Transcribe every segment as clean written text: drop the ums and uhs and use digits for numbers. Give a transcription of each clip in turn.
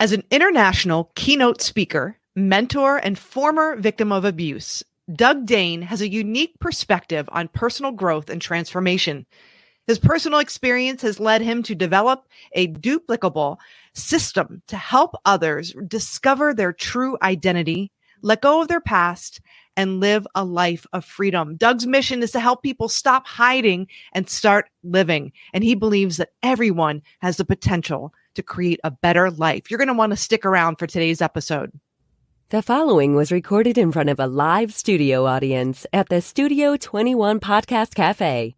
As an international keynote speaker, mentor, and former victim of abuse, Doug Dane has a unique perspective on personal growth and transformation. His personal experience has led him to develop a duplicable system to help others discover their true identity, let go of their past, and live a life of freedom. Doug's mission is to help people stop hiding and start living. And he believes that everyone has the potential to create a better life. You're going to want to stick around for today's episode. The following was recorded in front of a live studio audience at the Studio 21 Podcast Cafe.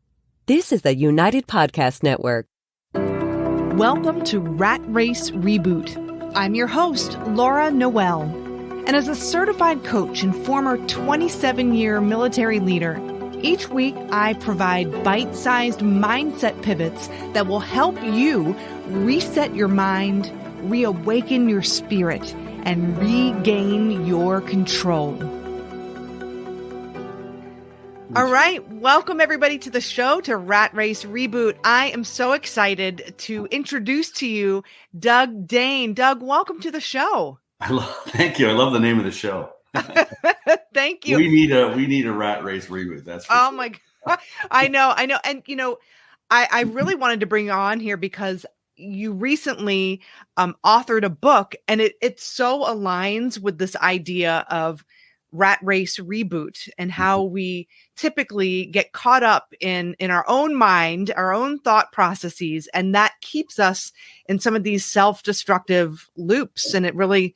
This is the United Podcast Network. Welcome to Rat Race Reboot. I'm your host, Laura Noel. And as a certified coach and former 27-year military leader, each week I provide bite-sized mindset pivots that will help you reset your mind, reawaken your spirit, and regain your control. All right. Welcome, everybody, to the show, to Rat Race Reboot. I am so excited to introduce to you Doug Dane. Doug, welcome to the show. Thank you. I love the name of the show. Thank you. We need a Rat Race Reboot. That's for sure. My God. I know. And, I really wanted to bring you on here because you recently authored a book, and it so aligns with this idea of rat race reboot and how we typically get caught up in our own mind, our own thought processes, and that keeps us in some of these self-destructive loops, and it really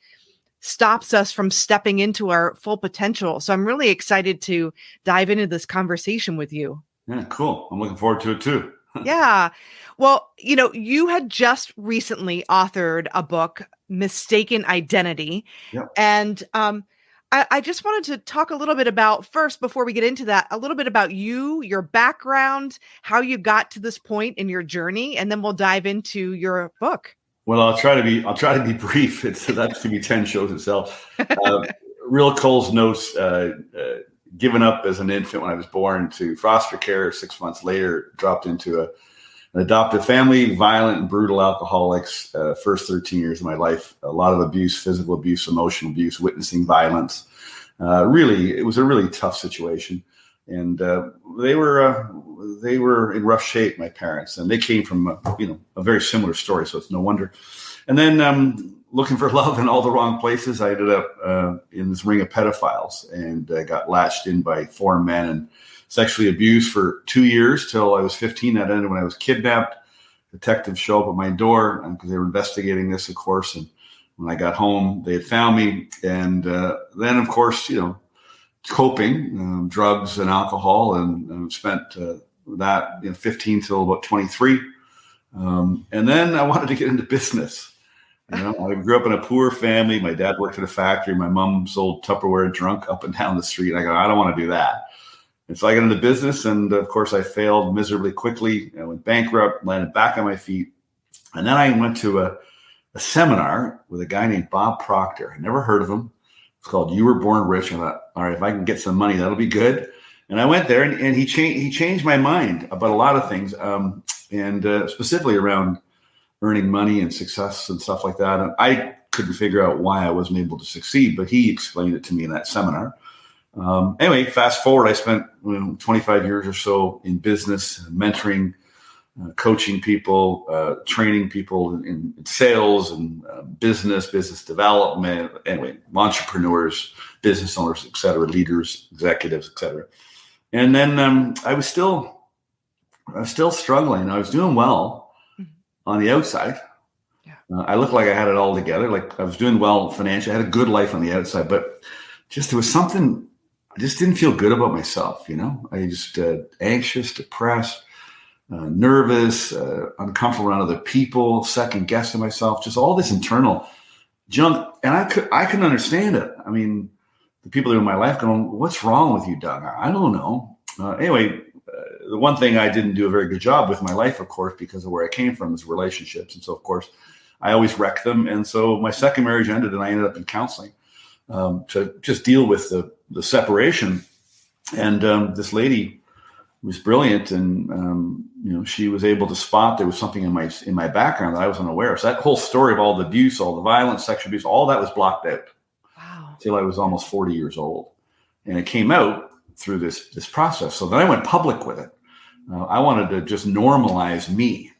stops us from stepping into our full potential. So I'm really excited to dive into this conversation with you. Yeah, cool. I'm looking forward to it too. Yeah. Well, you had just recently authored a book, Mistaken Identity. Yep. And I just wanted to talk a little bit about, first, before we get into that, a little bit about you, your background, how you got to this point in your journey, and then we'll dive into your book. Well, I'll try to be brief. That's to be 10 shows itself. Real Cole's notes, given up as an infant when I was born to foster care. 6 months later, dropped into an adoptive family, violent and brutal alcoholics. First 13 years of my life, a lot of abuse, physical abuse, emotional abuse, witnessing violence. Really, it was a really tough situation. And they were in rough shape, my parents, and they came from a very similar story. So it's no wonder. And then looking for love in all the wrong places, I ended up in this ring of pedophiles and got latched in by 4 men and sexually abused for 2 years till I was 15. That ended when I was kidnapped. Detectives show up at my door because they were investigating this, of course. And when I got home, they had found me. And then, of course, coping, drugs and alcohol, and spent that 15 till about 23. And then I wanted to get into business. I grew up in a poor family. My dad worked at a factory. My mom sold Tupperware drunk up and down the street. I go, I don't want to do that. And so I got into business, and of course I failed miserably quickly. I went bankrupt, landed back on my feet. And then I went to a seminar with a guy named Bob Proctor. I never heard of him. It's called You Were Born Rich. I thought, all right, if I can get some money, that'll be good. And I went there, and he changed my mind about a lot of things, and specifically around earning money and success and stuff like that. And I couldn't figure out why I wasn't able to succeed, but he explained it to me in that seminar. Anyway, fast forward, I spent 25 years or so in business, mentoring, coaching people, training people in sales and business development, anyway, entrepreneurs, business owners, et cetera, leaders, executives, et cetera. And then I was still struggling. I was doing well on the outside. Yeah. I looked like I had it all together. Like I was doing well financially. I had a good life on the outside, but there was something, I just didn't feel good about myself. I just anxious, depressed, nervous, uncomfortable around other people, second guessing myself, just all this internal junk. And I couldn't understand it. I mean, the people that were in my life going, what's wrong with you, Doug? I don't know. Anyway, the one thing I didn't do a very good job with my life, of course, because of where I came from, is relationships. And so, of course, I always wreck them. And so my second marriage ended, and I ended up in counseling to just deal with the separation. And this lady was brilliant, and she was able to spot there was something in my background that I was unaware of. So that whole story of all the abuse, all the violence, sexual abuse, all that was blocked out. Wow. Till I was almost 40 years old, and it came out through this process. So then I went public with it. I wanted to just normalize me.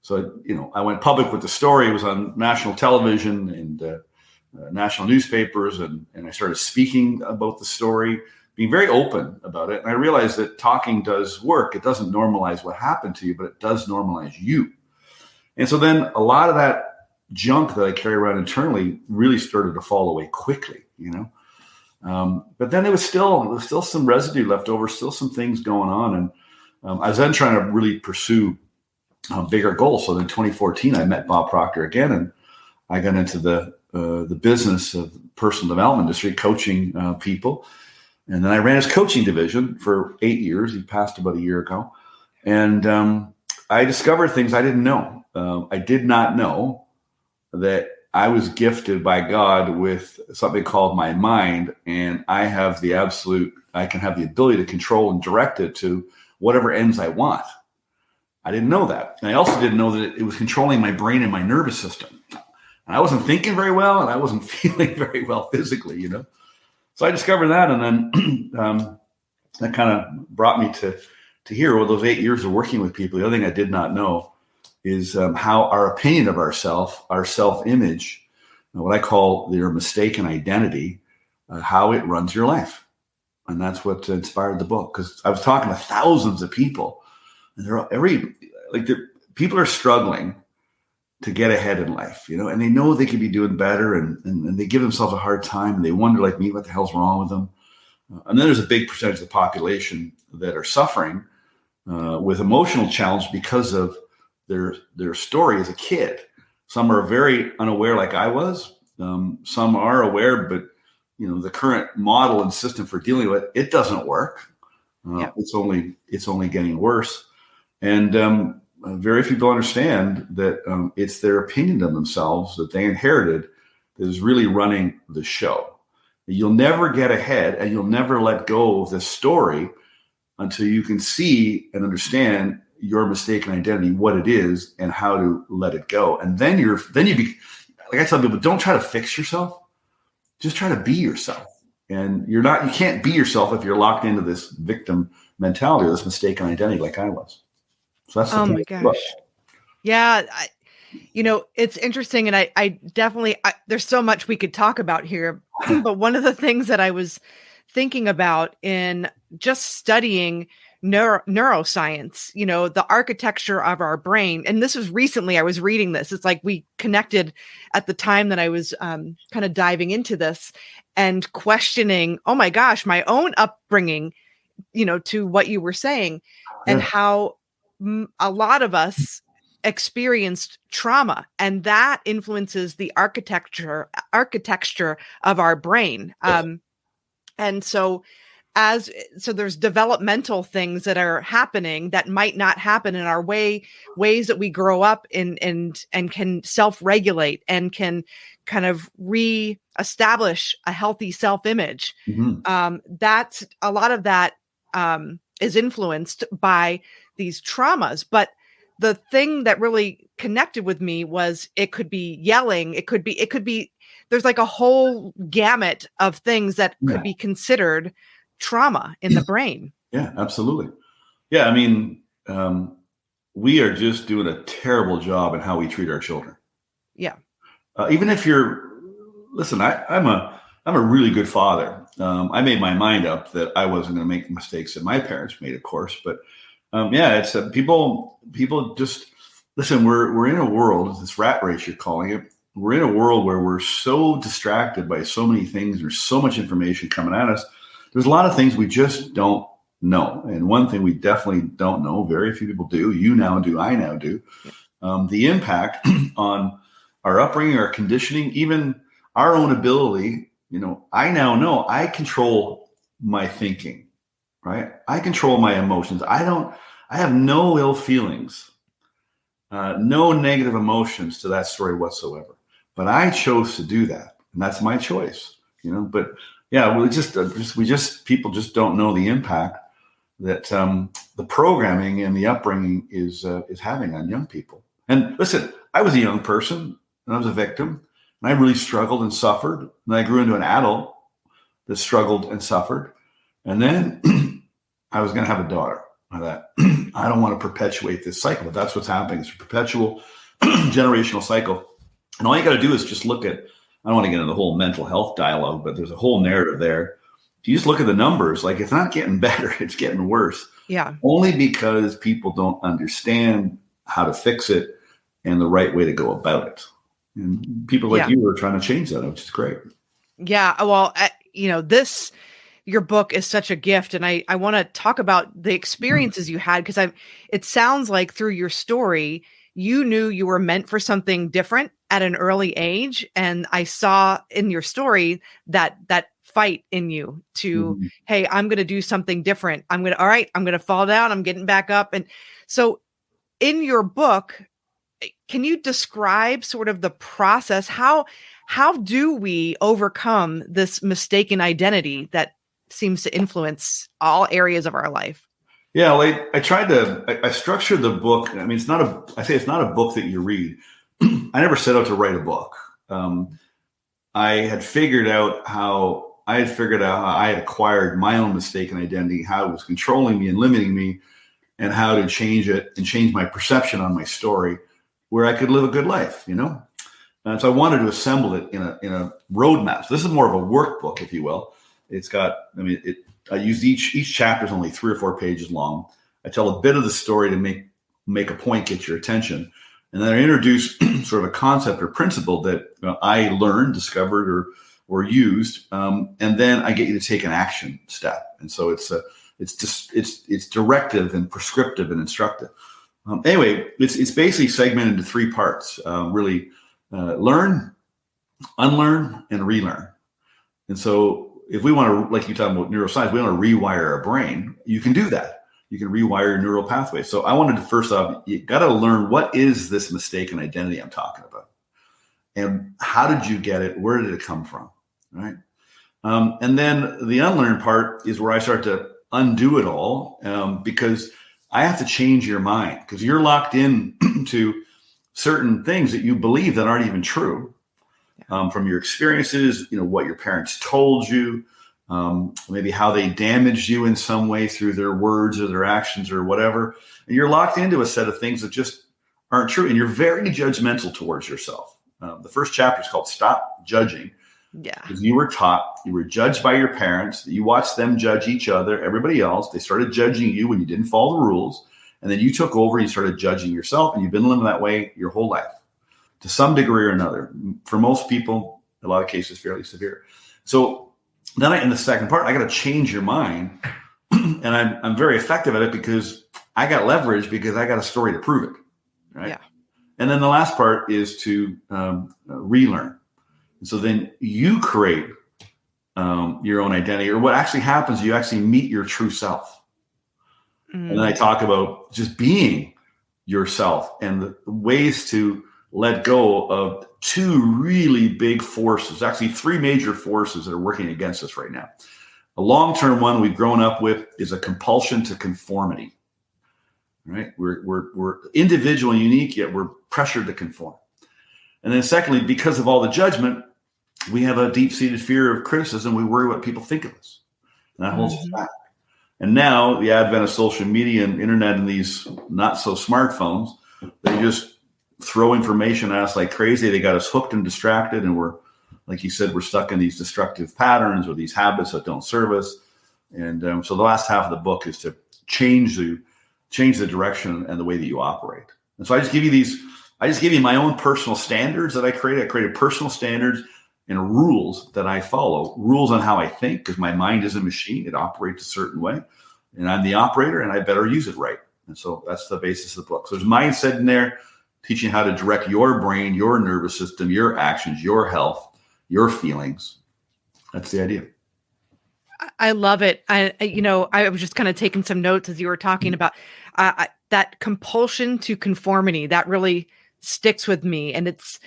So I went public with the story. It was on national television and national newspapers, and I started speaking about the story, being very open about it. And I realized that talking does work. It doesn't normalize what happened to you, but it does normalize you. And so then a lot of that junk that I carry around internally really started to fall away quickly, but then there was still some residue left over, still some things going on. And I was then trying to really pursue bigger goals. So in 2014, I met Bob Proctor again, and I got into the business of personal development industry, coaching people. And then I ran his coaching division for 8 years. He passed about a year ago. And I discovered things I didn't know. I did not know that I was gifted by God with something called my mind. And I can have the ability to control and direct it to whatever ends I want. I didn't know that. And I also didn't know that it was controlling my brain and my nervous system. And I wasn't thinking very well, and I wasn't feeling very well physically, So I discovered that, and then that kind of brought me to here. Well, those 8 years of working with people, the other thing I did not know is how our opinion of ourself, our self-image, what I call their mistaken identity, how it runs your life. And that's what inspired the book. Because I was talking to thousands of people, and people are struggling to get ahead in life, and they know they could be doing better, and they give themselves a hard time, and they wonder, like me, what the hell's wrong with them. And then there's a big percentage of the population that are suffering with emotional challenge because of their story as a kid. Some are very unaware, like I was. Some are aware, but the current model and system for dealing with it doesn't work. It's only getting worse, and very few people understand that it's their opinion of themselves that they inherited that is really running the show. You'll never get ahead, and you'll never let go of this story until you can see and understand your mistaken identity, what it is, and how to let it go. And then you like I tell people, don't try to fix yourself. Just try to be yourself. And you can't be yourself if you're locked into this victim mentality or this mistaken identity like I was. So that's oh my gosh. Yeah. It's interesting. And I definitely, there's so much we could talk about here, but one of the things that I was thinking about in just studying neuroscience, the architecture of our brain. And this was recently, I was reading this. It's like we connected at the time that I was kind of diving into this and questioning, oh my gosh, my own upbringing, to what you were saying, and how a lot of us experienced trauma, and that influences the architecture of our brain. And so there's developmental things that are happening that might not happen in our ways that we grow up in and can self-regulate and can kind of re-establish a healthy self-image. Mm-hmm. That's a lot of that is influenced by these traumas. But the thing that really connected with me was it could be yelling. It could be, there's like a whole gamut of things that could be considered trauma in the brain. Yeah, absolutely. Yeah. I mean, we are just doing a terrible job in how we treat our children. Yeah. Even if listen, I'm a really good father. I made my mind up that I wasn't going to make the mistakes that my parents made, of course, but it's people just listen. We're in a world, this rat race you're calling it. We're in a world where we're so distracted by so many things. There's so much information coming at us. There's a lot of things we just don't know. And one thing we definitely don't know, very few people do. You now do, I now do. The impact on our upbringing, our conditioning, even our own ability. I now know I control my thinking, right? I control my emotions. I have no ill feelings, no negative emotions to that story whatsoever. But I chose to do that, and that's my choice, But yeah, people just don't know the impact that the programming and the upbringing is having on young people. And listen, I was a young person and I was a victim, and I really struggled and suffered. And I grew into an adult that struggled and suffered. And then I was going to have a daughter. I thought, I don't want to perpetuate this cycle, but that's what's happening. It's a perpetual generational cycle. And all you got to do is just look at, I don't want to get into the whole mental health dialogue, but there's a whole narrative there. If you just look at the numbers, like it's not getting better, it's getting worse. Yeah. Only because people don't understand how to fix it and the right way to go about it. And people like you are trying to change that, which is great. Yeah. Well, your book is such a gift. And I want to talk about the experiences you had, because it sounds like through your story, you knew you were meant for something different at an early age. And I saw in your story that fight in you to, hey, I'm going to do something different. I'm going to fall down. I'm getting back up. And so in your book, can you describe sort of the process? How do we overcome this mistaken identity that seems to influence all areas of our life? Yeah, like I structured the book. I mean, it's not a book that you read. I never set out to write a book. I had figured out how I had acquired my own mistaken identity, how it was controlling me and limiting me, and how to change it and change my perception on my story where I could live a good life, you know? And so I wanted to assemble it in a roadmap. So this is more of a workbook, if you will. It's got, I use each chapter is only 3 or 4 pages long. I tell a bit of the story to make a point, get your attention. And then I introduce sort of a concept or principle that I learned, discovered, or used. And then I get you to take an action step. And so it's directive and prescriptive and instructive. Anyway, it's basically segmented into 3 parts, really learn, unlearn, and relearn. And so if we want to, like you talking about neuroscience, we want to rewire our brain, you can do that. You can rewire your neural pathways. So I wanted to, first off, you got to learn, what is this mistaken identity I'm talking about? And how did you get it? Where did it come from? Right. And then the unlearn part is where I start to undo it all, because I have to change your mind, because you're locked in to certain things that you believe that aren't even true. From your experiences, what your parents told you, maybe how they damaged you in some way through their words or their actions or whatever. And you're locked into a set of things that just aren't true. And you're very judgmental towards yourself. The first chapter is called Stop Judging. Yeah. Because you were judged by your parents. You watched them judge each other, everybody else. They started judging you when you didn't follow the rules. And then you took over and you started judging yourself. And you've been living that way your whole life, to some degree or another. For most people, in a lot of cases, fairly severe. So then in the second part, I got to change your mind. And I'm very effective at it because I got leverage, because I got a story to prove it. Right. Yeah. And then the last part is to relearn. And so then you create your own identity, or what actually happens, you actually meet your true self. And then I talk about just being yourself and the ways to let go of 2 really big forces, actually 3 major forces that are working against us right now. A long-term one we've grown up with is a compulsion to conformity. Right? We're individual and unique, yet we're pressured to conform. And then secondly, because of all the judgment, we have a deep-seated fear of criticism. We worry what people think of us. And that holds us back. And now the advent of social media and internet and these not-so smartphones, they just throw information at us like crazy. They got us hooked and distracted, and we're, like you said, we're stuck in these destructive patterns or these habits that don't serve us. And so the last half of the book is to change the direction and the way that you operate. And so I just give you my own personal standards that I created. I created personal standards and rules that I follow, rules on how I think, because my mind is a machine. It operates a certain way, and I'm the operator, and I better use it right. And so that's the basis of the book. So there's mindset in there, teaching how to direct your brain, your nervous system, your actions, your health, your feelings. That's the idea. I love it. I was just kind of taking some notes as you were talking about that compulsion to conformity. That really sticks with me. And it's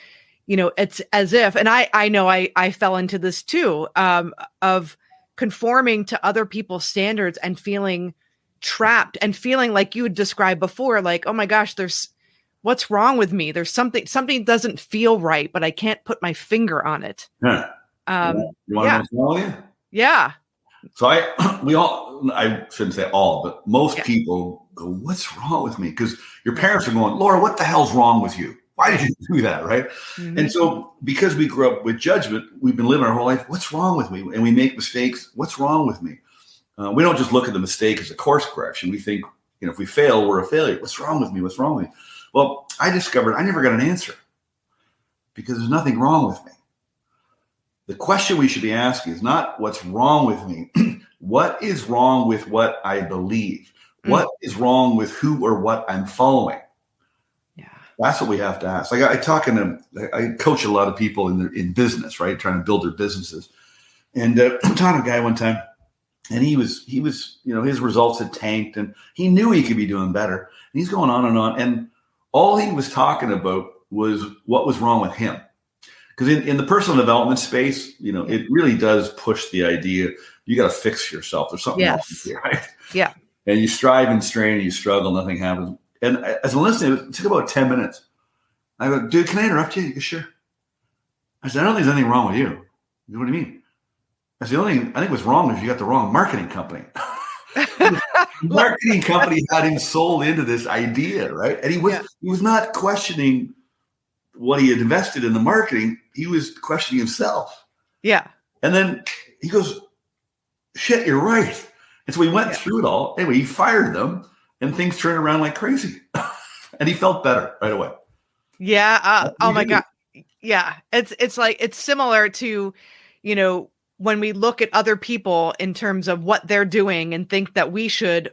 as if, and I know I fell into this too, of conforming to other people's standards and feeling trapped and feeling like you had described before, like, oh my gosh, what's wrong with me? There's something doesn't feel right, but I can't put my finger on it. Yeah. You want to know what's wrong with you? Yeah. So I shouldn't say all, but most people go, what's wrong with me? Because your parents are going, Laura, what the hell's wrong with you? Why did you do that? Right. Mm-hmm. And so because we grew up with judgment, we've been living our whole life. What's wrong with me? And we make mistakes. What's wrong with me? We don't just look at the mistake as a course correction. We think, if we fail, we're a failure. What's wrong with me? What's wrong with me? Well, I discovered I never got an answer because there's nothing wrong with me. The question we should be asking is not what's wrong with me. What is wrong with what I believe? What is wrong with who or what I'm following? Yeah, that's what we have to ask. Like I coach a lot of people in business, right? Trying to build their businesses. And I taught a guy one time, and he was, his results had tanked, and he knew he could be doing better. And he's going on, and all he was talking about was what was wrong with him. Because in the personal development space, it really does push the idea you got to fix yourself. There's something wrong with you, right? Yeah. And you strive and strain and you struggle, nothing happens. And as I'm listening, it took about 10 minutes. I go, dude, can I interrupt you? He goes, sure. I said, I don't think there's anything wrong with you. He goes, what do you mean? I said, the only thing I think was wrong is you got the wrong marketing company. The marketing company had him sold into this idea, right? And he was not questioning what he had invested in the marketing. He was questioning himself. Yeah. And then he goes, shit, you're right. And so we went through it all. Anyway, he fired them and things turned around like crazy. And he felt better right away. Yeah. Oh my God. Yeah. It's like, it's similar to, when we look at other people in terms of what they're doing and think that we should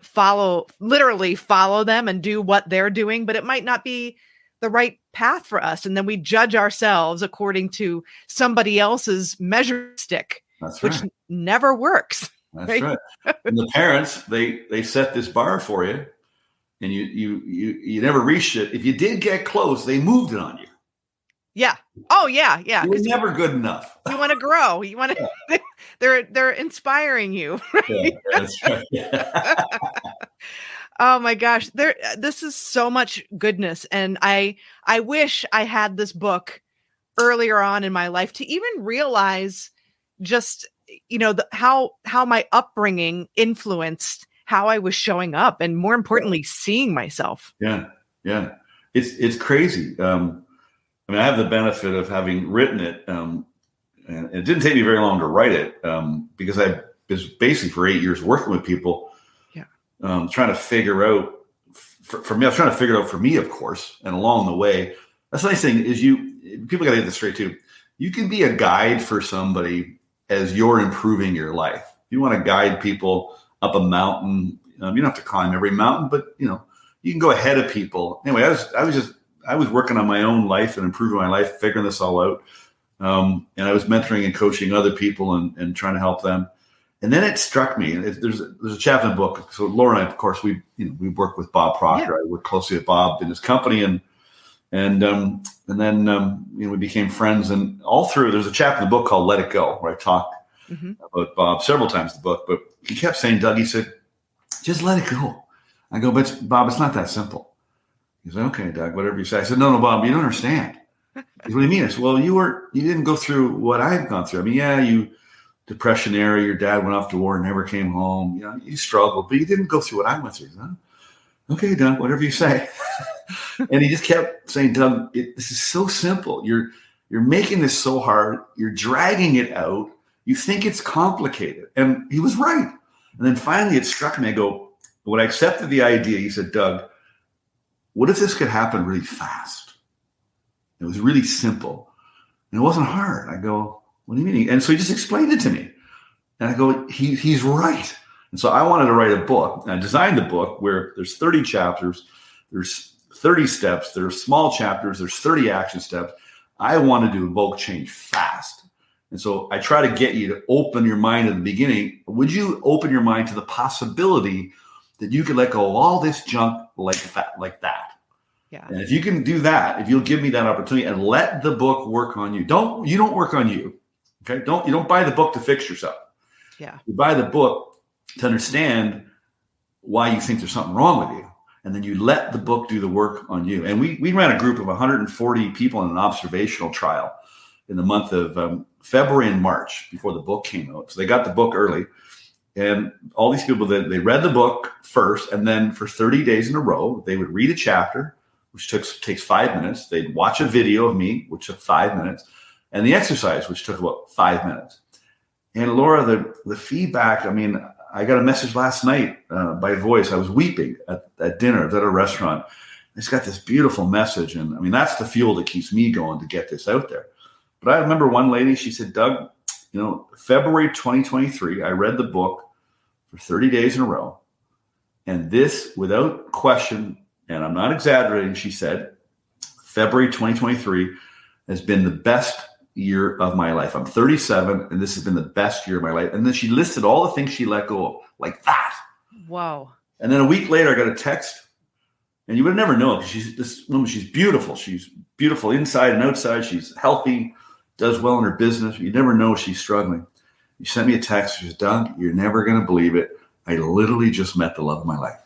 literally follow them and do what they're doing, but it might not be the right path for us. And then we judge ourselves according to somebody else's measure stick, which never works. That's right. And the parents, they set this bar for you and you never reached it. If you did get close, they moved it on you. Yeah. Oh yeah. Yeah. It was never good enough. You want to grow. You want to, they're inspiring you. Right? Yeah, that's right. Yeah. Oh my gosh. This is so much goodness. And I wish I had this book earlier on in my life to even realize just, how my upbringing influenced how I was showing up and more importantly, seeing myself. Yeah. Yeah. It's crazy. I have the benefit of having written it. And it didn't take me very long to write it because I was basically for 8 years working with people. Trying to figure out for me, I was trying to figure it out for me, of course. And along the way, that's the nice thing is people got to get this straight too. You can be a guide for somebody as you're improving your life. If you want to guide people up a mountain, you don't have to climb every mountain, but you can go ahead of people. Anyway, I was working on my own life and improving my life, figuring this all out. And I was mentoring and coaching other people and trying to help them. And then it struck me, there's a chapter in the book. So Laura and I, of course, we work with Bob Proctor. Yeah. I work closely with Bob in his company, and then we became friends. And all through, there's a chapter in the book called "Let It Go," where I talk about Bob several times in the book. But he kept saying, Doug, he said, "Just let it go." I go, "But Bob, it's not that simple." He said, "Okay, Doug, whatever you say." I said, "No, Bob, you don't understand." He said, "What do you mean?" I said, "Well, you didn't go through what I've gone through. I mean, yeah, Depression era, your dad went off to war and never came home. You struggled, but you didn't go through what I went through." Okay, Doug, whatever you say. And he just kept saying, Doug, this is so simple. You're making this so hard. You're dragging it out. You think it's complicated. And he was right. And then finally it struck me. I go, when I accepted the idea, he said, Doug, what if this could happen really fast? It was really simple. And it wasn't hard. I go, what do you mean? And so he just explained it to me. And I go, he's right. And so I wanted to write a book. And I designed the book where there's 30 chapters, there's 30 steps, there's small chapters, there's 30 action steps. I wanted to evoke change fast. And so I try to get you to open your mind at the beginning. Would you open your mind to the possibility that you could let go of all this junk like that? Yeah. And if you can do that, if you'll give me that opportunity and let the book work on you, you don't work on you. Okay. You don't buy the book to fix yourself. Yeah. You buy the book to understand why you think there's something wrong with you. And then you let the book do the work on you. And we ran a group of 140 people in an observational trial in the month of February and March before the book came out. So they got the book early. And all these people, they read the book first, and then for 30 days in a row, they would read a chapter, which takes 5 minutes. They'd watch a video of me, which took 5 minutes, and the exercise, which took about 5 minutes. And Laura, the feedback, I mean, I got a message last night by voice. I was weeping at dinner. I was at a restaurant. It's got this beautiful message. And I mean, that's the fuel that keeps me going to get this out there. But I remember one lady, she said, Doug, February 2023, I read the book for 30 days in a row. And this, without question, and I'm not exaggerating, she said, February 2023 has been the best year of my life. I'm 37, and this has been the best year of my life. And then she listed all the things she let go of, like that. Wow. And then a week later, I got a text, and you would never know it. This woman, she's beautiful. She's beautiful inside and outside. She's healthy, does well in her business. You never know she's struggling. You sent me a text. She says, Doug, you're never going to believe it. I literally just met the love of my life.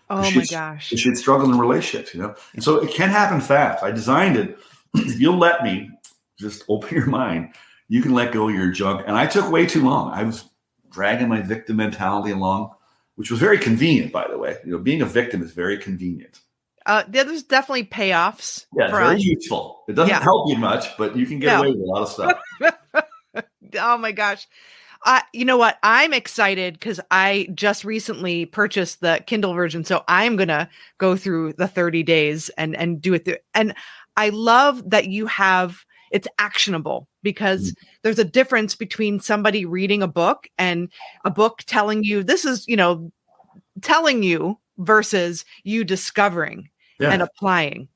Oh my gosh. She'd struggled in relationships, And so it can happen fast. I designed it. If you'll let me, just open your mind, you can let go of your junk. And I took way too long. I was dragging my victim mentality along, which was very convenient, by the way. Being a victim is very convenient. There's definitely payoffs. Yeah, it's very useful. It doesn't help you much, but you can get away with a lot of stuff. Oh my gosh. You know what? I'm excited because I just recently purchased the Kindle version. So I'm going to go through the 30 days and do it. And I love that it's actionable, because there's a difference between somebody reading a book and a book telling you this is, telling you versus you discovering and applying.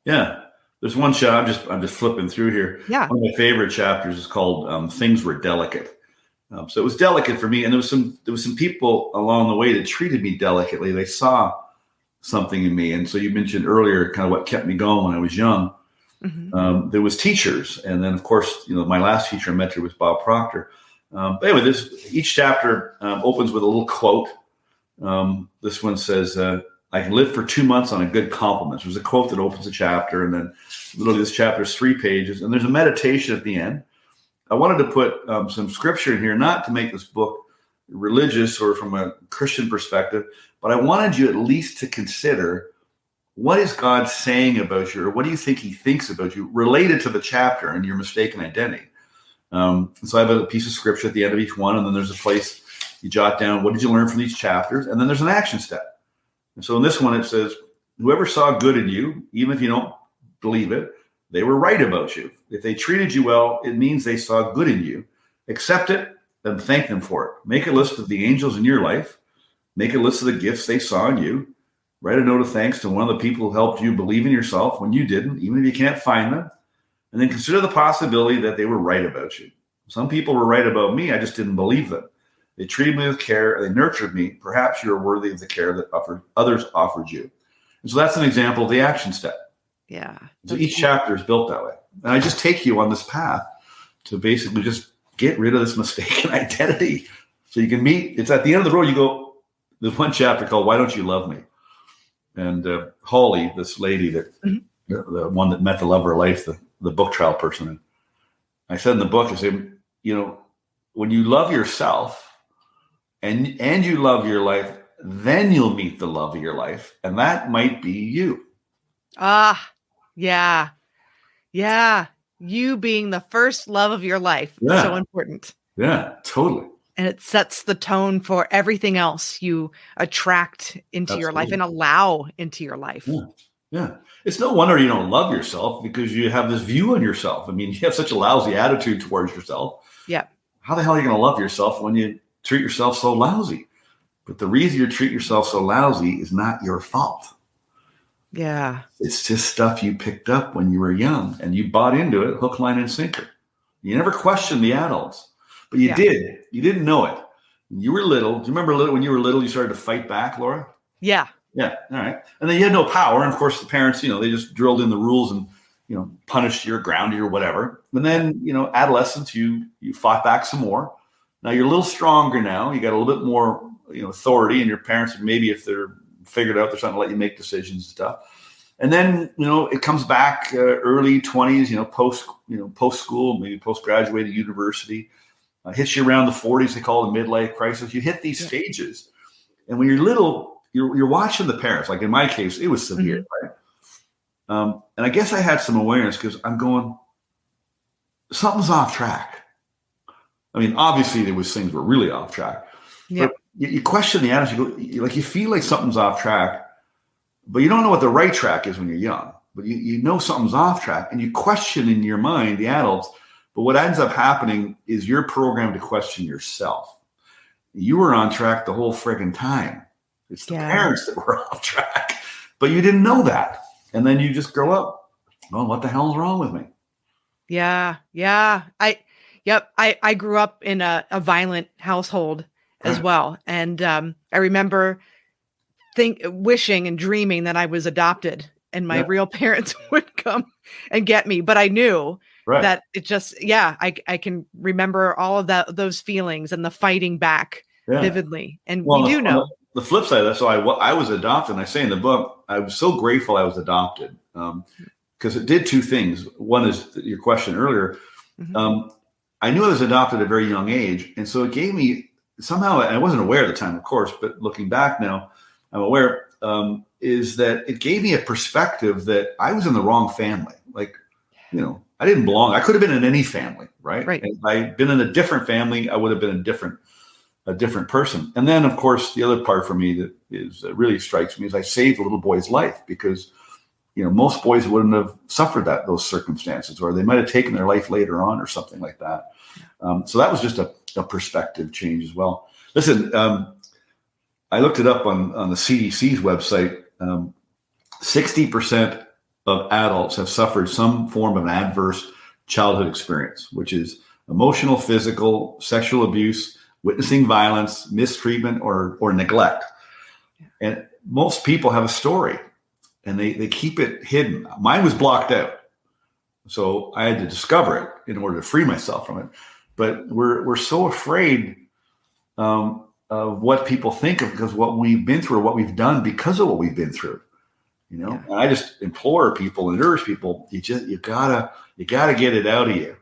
Yeah. There's one chapter, I'm just flipping through here. Yeah. One of my favorite chapters is called Things Were Delicate. So it was delicate for me. And there was some people along the way that treated me delicately. They saw something in me. And so you mentioned earlier kind of what kept me going when I was young. Mm-hmm. There was teachers. And then, of course, my last teacher I mentored was Bob Proctor. But anyway, each chapter opens with a little quote. This one says, I can live for 2 months on a good compliment. There's a quote that opens a chapter, and then literally this chapter is 3 pages, and there's a meditation at the end. I wanted to put some scripture in here, not to make this book religious or from a Christian perspective, but I wanted you at least to consider, what is God saying about you, or what do you think he thinks about you related to the chapter and your mistaken identity? So I have a piece of scripture at the end of each one, and then there's a place you jot down, what did you learn from these chapters? And then there's an action step. And so in this one, it says, whoever saw good in you, even if you don't believe it, they were right about you. If they treated you well, it means they saw good in you. Accept it and thank them for it. Make a list of the angels in your life. Make a list of the gifts they saw in you. Write a note of thanks to one of the people who helped you believe in yourself when you didn't, even if you can't find them. And then consider the possibility that they were right about you. Some people were right about me. I just didn't believe them. They treated me with care. They nurtured me. Perhaps you're worthy of the care that others offered you. And so that's an example of the action step. Yeah. So each chapter is built that way. And I just take you on this path to basically just get rid of this mistaken identity. So you can meet, it's at the end of the road, you go, there's one chapter called Why Don't You Love Me? And Holly, this lady that, the one that met the love of her life, the book trial person. And I said in the book, I said, when you love yourself, and you love your life, then you'll meet the love of your life. And that might be you. Yeah. Yeah. You being the first love of your life. Yeah. So important. Yeah, totally. And it sets the tone for everything else you attract into your life and allow into your life. Yeah. It's no wonder you don't love yourself, because you have this view on yourself. I mean, you have such a lousy attitude towards yourself. Yeah. How the hell are you going to love yourself when you treat yourself so lousy? But the reason you treat yourself so lousy is not your fault. Yeah. It's just stuff you picked up when you were young and you bought into it, hook, line, and sinker. You never questioned the adults, but you did. You didn't know it. When you were little. Do you remember when you were little, you started to fight back, Laura? Yeah. Yeah. All right. And then you had no power. And of course, the parents, they just drilled in the rules and, punished you or grounded you or whatever. And then, adolescence, you fought back some more. Now you're a little stronger now. You got a little bit more authority, and your parents, maybe if they're figured out, they're starting to let you make decisions and stuff. And then, it comes back early 20s, post school, maybe post graduated university, hits you around the 40s. They call it a midlife crisis. You hit these stages, and when you're little, you're watching the parents. Like in my case, it was severe, right? And I guess I had some awareness because I'm going, something's off track. I mean, obviously there was things were really off track. Yeah. But you question the attitude. You feel like something's off track, but you don't know what the right track is when you're young. But you know something's off track, and you question in your mind the adults. But what ends up happening is you're programmed to question yourself. You were on track the whole friggin' time. It's the parents that were off track, but you didn't know that. And then you just grow up. Oh, what the hell is wrong with me? Yeah. I grew up in a violent household as well. And I remember wishing and dreaming that I was adopted and my real parents would come and get me. But I knew that it just, I can remember all of those feelings and the fighting back vividly. And we do know. The flip side of that, so I was adopted, and I say in the book, I was so grateful I was adopted because it did two things. One is your question earlier. I knew I was adopted at a very young age, and so it gave me somehow, I wasn't aware at the time, of course, but looking back now, I'm aware, is that it gave me a perspective that I was in the wrong family. Like, I didn't belong. I could have been in any family, right? And if I'd been in a different family, I would have been a different person. And then, of course, the other part for me that is really strikes me is I saved a little boy's life because, most boys wouldn't have suffered those circumstances, or they might have taken their life later on or something like that. So that was just a perspective change as well. Listen, I looked it up on the CDC's website. 60% of adults have suffered some form of an adverse childhood experience, which is emotional, physical, sexual abuse, witnessing violence, mistreatment, or neglect. And most people have a story, and they keep it hidden. Mine was blocked out, so I had to discover it in order to free myself from it. But we're so afraid of what people think of because what we've been through or what we've done because of what we've been through. And I just implore people and urge people, you gotta get it out of you.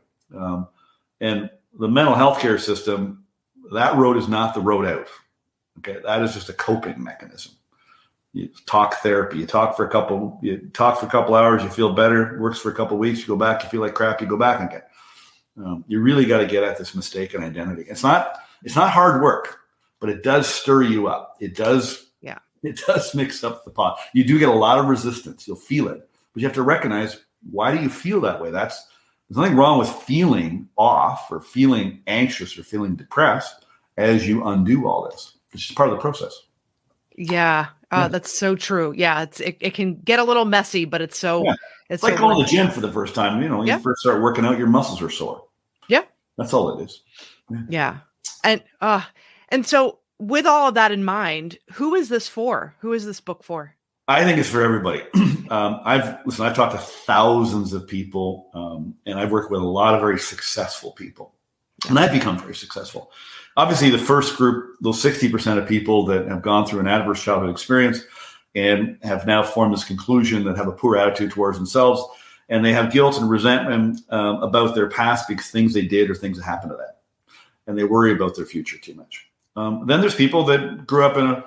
And the mental health care system, that road is not the road out. Okay, that is just a coping mechanism. You talk therapy. You talk for a couple hours. You feel better. Works for a couple of weeks. You go back. You feel like crap. You go back again. You really got to get at this mistaken identity. It's not hard work, but it does stir you up. It does. Yeah. It does mix up the pot. You do get a lot of resistance. You'll feel it, but you have to recognize, why do you feel that way? There's nothing wrong with feeling off or feeling anxious or feeling depressed as you undo all this. It's just part of the process. Yeah. That's so true. Yeah. It can get a little messy, but it's so, it's like going to the gym for the first time. You first start working out, your muscles are sore. Yeah. That's all it is. Yeah. And so with all of that in mind, who is this for? Who is this book for? I think it's for everybody. I've talked to thousands of people, and I've worked with a lot of very successful people, and I've become very successful. Obviously, the first group, those 60% of people that have gone through an adverse childhood experience and have now formed this conclusion that have a poor attitude towards themselves, and they have guilt and resentment about their past because things they did or things that happened to them, and they worry about their future too much. Then there's people that grew up in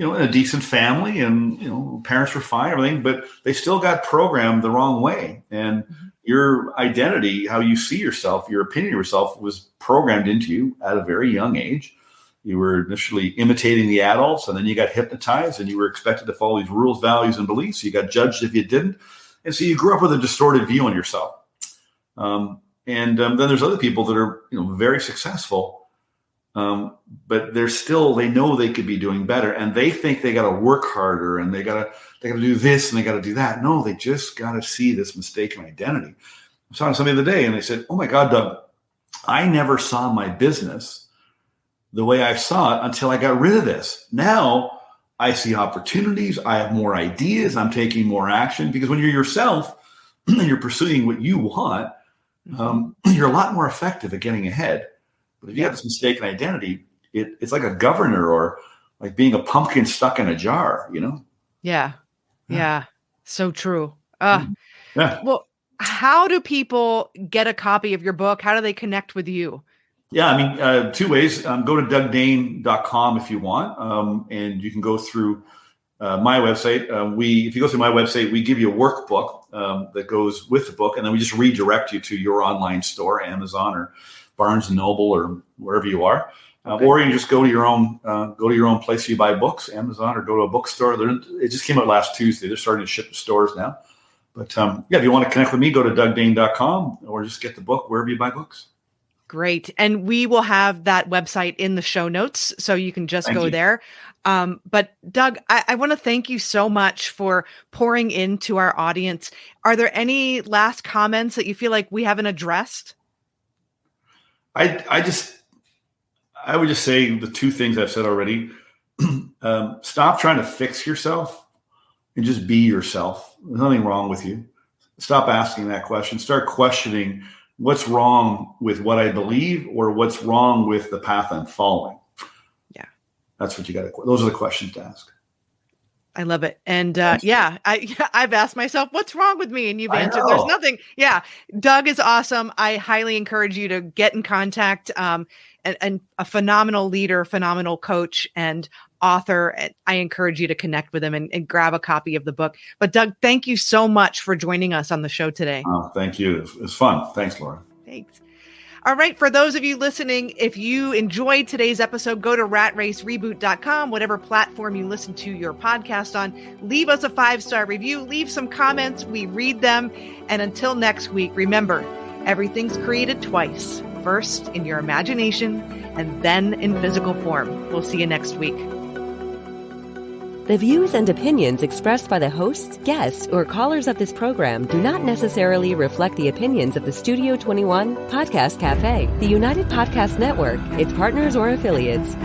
a decent family, and parents were fine, everything, but they still got programmed the wrong way, and your identity, how you see yourself, your opinion of yourself, was programmed into you at a very young age. You were initially imitating the adults, and then you got hypnotized, and you were expected to follow these rules, values, and beliefs. You got judged if you didn't, and so you grew up with a distorted view on yourself. Then there's other people that are very successful, but they know they could be doing better, and they think they got to work harder, and they got to do this and they got to do that. No, they just got to see this mistaken identity. I was talking to somebody the other day, and they said, "Oh my God, Doug, I never saw my business the way I saw it until I got rid of this. Now I see opportunities. I have more ideas. I'm taking more action." Because when you're yourself and you're pursuing what you want, you're a lot more effective at getting ahead. But if you have this mistaken identity, it's like a governor or like being a pumpkin stuck in a jar, Yeah. So true. Yeah. Well, how do people get a copy of your book? How do they connect with you? Yeah, I mean, two ways. Go to DougDane.com if you want, and you can go through my website. If you go through my website, we give you a workbook that goes with the book, and then we just redirect you to your online store, Amazon or Barnes and Noble or wherever you are. Okay. Or you can just go to your own place you buy books, Amazon, or go to a bookstore. It just came out last Tuesday. They're starting to ship to stores now. But if you want to connect with me, go to DougDane.com or just get the book wherever you buy books. Great. And we will have that website in the show notes, so you can just go there. But Doug, I want to thank you so much for pouring into our audience. Are there any last comments that you feel like we haven't addressed? I would just say the two things I've said already. Stop trying to fix yourself and just be yourself. There's nothing wrong with you. Stop asking that question. Start questioning what's wrong with what I believe or what's wrong with the path I'm following. Yeah. That's what you got to, those are the questions to ask. I love it. And I've asked myself, what's wrong with me? And you've answered, there's nothing. Yeah. Doug is awesome. I highly encourage you to get in contact. And a phenomenal leader, phenomenal coach and author. And I encourage you to connect with him and grab a copy of the book. But Doug, thank you so much for joining us on the show today. Oh, thank you. It was fun. Thanks, Laura. Thanks. All right. For those of you listening, if you enjoyed today's episode, go to ratracereboot.com, whatever platform you listen to your podcast on. Leave us a 5-star review. Leave some comments. We read them. And until next week, remember, everything's created twice. First in your imagination and then in physical form. We'll see you next week. The views and opinions expressed by the hosts, guests, or callers of this program do not necessarily reflect the opinions of the Studio 21 Podcast Cafe, the United Podcast Network, its partners, or affiliates.